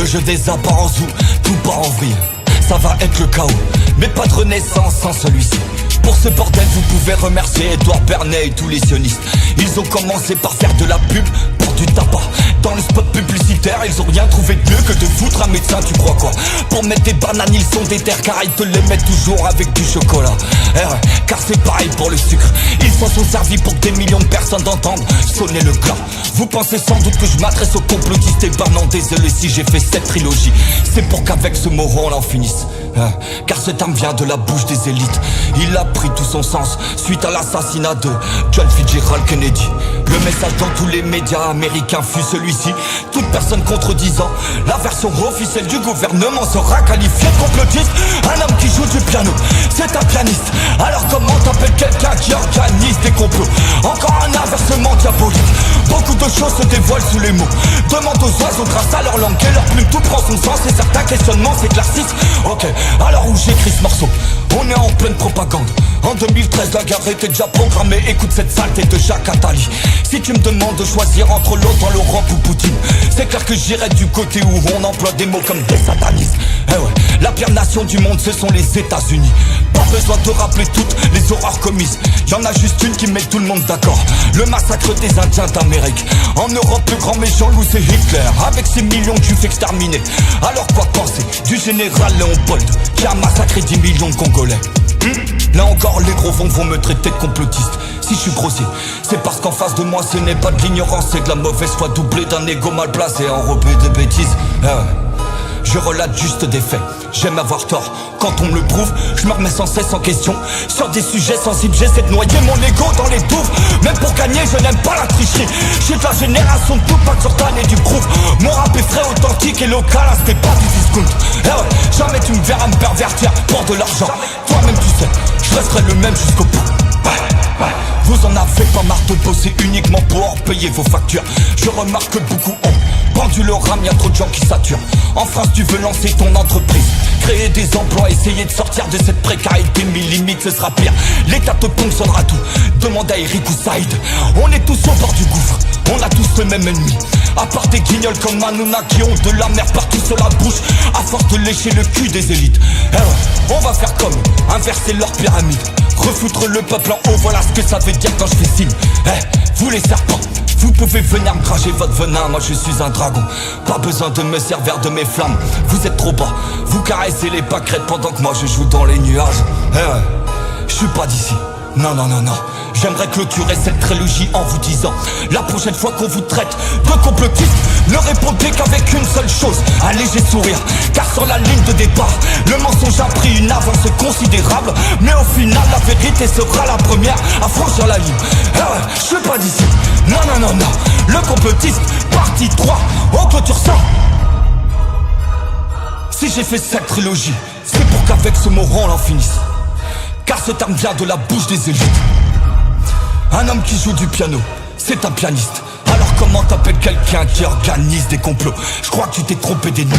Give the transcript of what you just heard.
Le jeu des apparences où tout part en vrille. Ça va être le chaos, mais pas de renaissance sans celui-ci. Pour ce bordel vous pouvez remercier Edouard Bernet et tous les sionistes. Ils ont commencé par faire de la pub pour du tabac. Dans le spot publicitaire ils ont rien trouvé de mieux que de foutre un médecin, tu crois quoi? Pour mettre des bananes ils sont déter car ils te les mettent toujours avec du chocolat. Eh ouais, car c'est pareil pour le sucre. Ils s'en sont servis pour que des millions de personnes d'entendre sonner le glas. Vous pensez sans doute que je m'adresse aux complotistes. Et ben non, désolé si j'ai fait cette trilogie. C'est pour qu'avec ce moron on en finisse. Car cette âme vient de la bouche des élites. Il a pris tout son sens suite à l'assassinat de John Fitzgerald Kennedy. Le message dans tous les médias américains fut celui-ci. Toute personne contredisant la version officielle du gouvernement sera qualifiée de complotiste. Un homme qui joue du piano, c'est un pianiste. Alors comment t'appelles quelqu'un qui organise des complots? Encore un inversement diabolique. Beaucoup de choses se dévoilent sous les mots. Demande aux oiseaux grâce à leur langue et leur plume, tout prend son sens et certains questionnements s'éclaircissent. Ok, alors où j'écris ce morceau? On est en pleine propagande. En 2013 la guerre était déjà programmée. Écoute cette saleté de Jacques Attali. Si tu me demandes de choisir entre l'OTAN, l'Europe ou Poutine, c'est clair que j'irai du côté où on emploie des mots comme des satanistes. Eh ouais, la pire nation du monde ce sont les États-Unis. Pas besoin de rappeler toutes les horreurs commises. Y'en a juste une qui met tout le monde d'accord. Le massacre des Indiens d'Amérique. En Europe le grand méchant loup c'est Hitler. Avec ses millions de juifs exterminés. Alors quoi penser du général Léopold qui a massacré 10 millions de Congolais? Là encore les gros vont me traiter de complotiste. Si je suis grossier, c'est parce qu'en face de moi ce n'est pas de l'ignorance, c'est de la mauvaise foi doublée d'un ego mal placé, enrobé de bêtises. Je relate juste des faits, j'aime avoir tort. Quand on me le prouve, je me remets sans cesse en question. Sur des sujets sensibles, j'essaie de noyer mon ego dans les douves. Même pour gagner, je n'aime pas la tricherie. Je suis de la génération de Tupac, Jordan et du groove. Mon rap est frais, authentique et local, hein, c'était pas du discount. Eh ouais, jamais tu me verras me pervertir pour de l'argent. Toi-même tu sais, je resterai le même jusqu'au bout. Vous en avez pas marre de bosser uniquement pour payer vos factures. Je remarque que beaucoup ont pendu le rame, y'a trop de gens qui saturent. En France tu veux lancer ton entreprise, créer des emplois, essayer de sortir de cette précarité. Mais limite ce sera pire, l'État te ponctionnera tout. Demande à Eric ou Saïd. On est tous au bord du gouffre, on a tous le même ennemi. À part des guignols comme Hanouna qui ont de la merde partout sur la bouche, à force de lécher le cul des élites. Eh ouais, on va faire comme inverser leur pyramide, refoutre le peuple en haut, voilà ce que ça veut dire quand je fais signe. Vous les serpents, vous pouvez venir me cracher votre venin, moi je suis un dragon. Pas besoin de me servir de mes flammes, vous êtes trop bas. Vous caressez les pâquerettes pendant que moi je joue dans les nuages. Je suis pas d'ici, non non non non. J'aimerais clôturer cette trilogie en vous disant: la prochaine fois qu'on vous traite de complotiste, ne répondez qu'avec une seule chose, un léger sourire. Car sur la ligne de départ, le mensonge a pris une avance considérable. Mais au final la vérité sera la première à franchir la ligne. Je suis pas d'ici, non non non non. Le complotiste, partie 3, on clôture ça. Si j'ai fait cette trilogie, c'est pour qu'avec ce moron on en finisse. Car ce terme vient de la bouche des élites. Un homme qui joue du piano, c'est un pianiste. Alors comment t'appelles quelqu'un qui organise des complots? Je crois que tu t'es trompé d'ennemi.